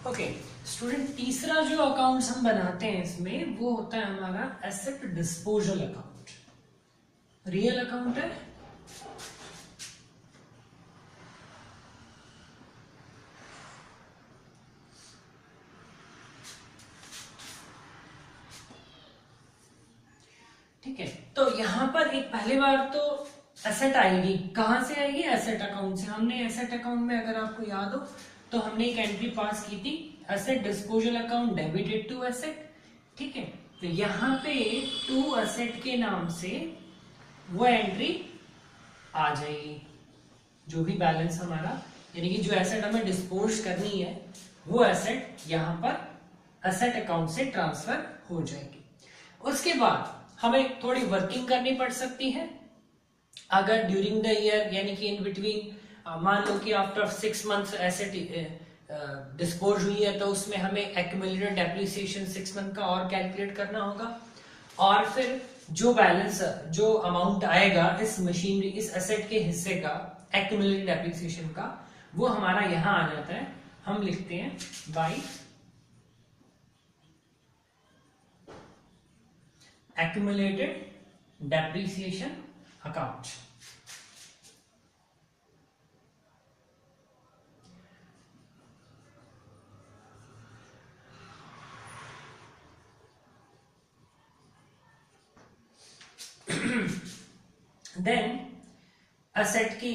Okay student, तीसरा जो accounts हम बनाते हैं इसमें वो होता है हमारा asset disposal account. Real account है, ठीक है। तो यहां पर एक पहली बार तो एसेट आएगी, कहां से आएगी? एसेट अकाउंट से। हमने एसेट अकाउंट में अगर आपको याद हो तो हमने एक एंट्री पास की थी, asset disposal account debited to asset, ठीक है। तो यहां पे टू एसेट के नाम से वो एंट्री आ जाएगी, जो भी बैलेंस हमारा, यानी कि जो एसेट हमें डिस्पोज करनी है वो एसेट यहां पर एसेट अकाउंट से ट्रांसफर हो जाएगी। उसके बाद हमें थोड़ी वर्किंग करनी पड़ सकती है। अगर ड्यूरिंग द ईयर यानी कि इन बिटवीन, मान लो कि आफ्टर 6 मंथ्स एसेट डिस्पोज हुई है, तो उसमें हमें एक्यूमुलेटेड डेप्रिसिएशन 6 मंथ का और कैलकुलेट करना होगा, और फिर जो बैलेंस, जो अमाउंट आएगा इस मशीनरी, इस एसेट के हिस्से का एक्यूमुलेटेड डेप्रिसिएशन का, वो हमारा यहां आ जाता है। हम लिखते हैं by accumulated depreciation account। Then asset की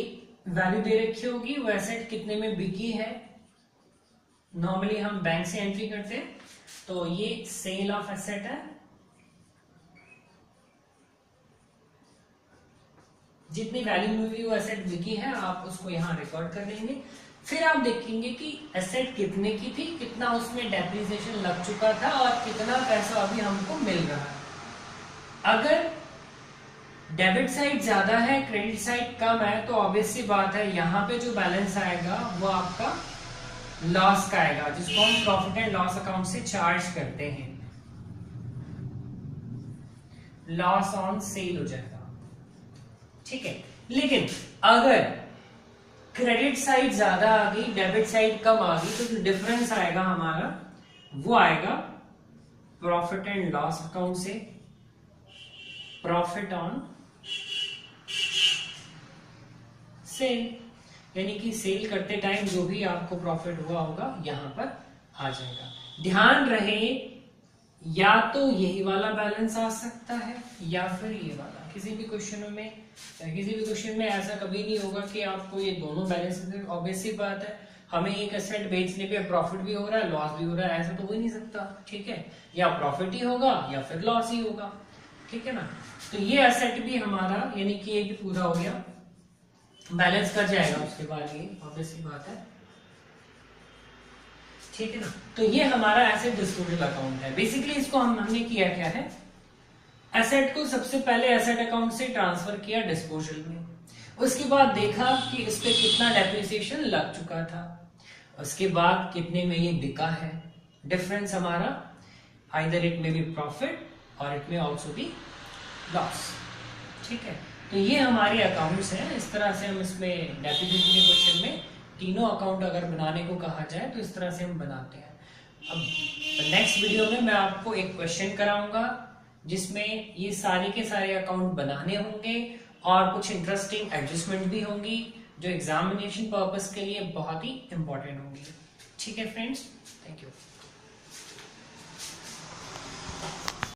वैल्यू दे रखी होगी, वो एसेट कितने में बिकी है। नॉर्मली हम बैंक से एंट्री करते हैं, तो ये सेल ऑफ एसेट है, जितनी वैल्यू में भी वो एसेट बिकी है आप उसको यहां रिकॉर्ड कर लेंगे। फिर आप देखेंगे कि एसेट कितने की थी, कितना उसमें डेप्रिसिएशन लग चुका था और कितना पैसा अभी हमको मिल रहा है। अगर डेबिट साइड ज्यादा है, क्रेडिट साइड कम है, तो ऑब्वियस सी बात है यहाँ पे जो बैलेंस आएगा वो आपका लॉस का आएगा, जिसको हम प्रॉफिट एंड लॉस अकाउंट से चार्ज करते हैं। लॉस ऑन सेल हो जाएगा, ठीक है। लेकिन अगर क्रेडिट साइड ज्यादा आ गई, डेबिट साइड कम आ गई, तो जो डिफरेंस आएगा हमारा वो आएगा प्रॉफिट एंड लॉस अकाउंट से, प्रॉफिट ऑन सेल, यानी कि सेल करते टाइम जो भी आपको प्रॉफिट हुआ होगा यहां पर आ जाएगा। ध्यान रहे, या तो यही वाला बैलेंस आ सकता है या फिर ये वाला। किसी भी क्वेश्चन में ऐसा कभी नहीं होगा कि आपको ये दोनों बैलेंस। ऑब्वियस सी बात है, हमें एक एसेट बेचने पे प्रॉफिट भी हो रहा है, लॉस भी हो रहा है, ऐसा तो हो ही नहीं सकता, ठीक है। या प्रॉफिट ही होगा या फिर लॉस ही होगा, ठीक है ना। तो ये एसेट भी हमारा, यानी कि ये भी पूरा हो गया, बैलेंस कर जाएगा उसके बाद, ये ऑब्वियस सी बात है, ठीक है ना। तो ये हमारा एसेट डिस्पोजल अकाउंट है। बेसिकली इसको हमने किया क्या है, एसेट को सबसे पहले एसेट अकाउंट से ट्रांसफर किया डिस्पोजल में, उसके बाद देखा कि इस पे कितना डेप्रिसिएशन लग चुका था, उसके बाद कितने में ये बिका है। डिफरेंस हमारा आइदर इट में बी प्रॉफिट और इट में आल्सो बी लॉस, ठीक है। तो ये हमारे अकाउंट्स हैं। इस तरह से हम इसमें डेप्रिसिएशन के क्वेश्चन में तीनों अकाउंट अगर बनाने को कहा जाए तो इस तरह से हम बनाते हैं। अब नेक्स्ट वीडियो में मैं आपको एक क्वेश्चन कराऊंगा जिसमें ये सारे के सारे अकाउंट बनाने होंगे और कुछ इंटरेस्टिंग एडजस्टमेंट भी होंगी जो एग्जामिनेशन पर्पस के लिए बहुत ही इंपॉर्टेंट होंगी, ठीक है फ्रेंड्स। Thank you.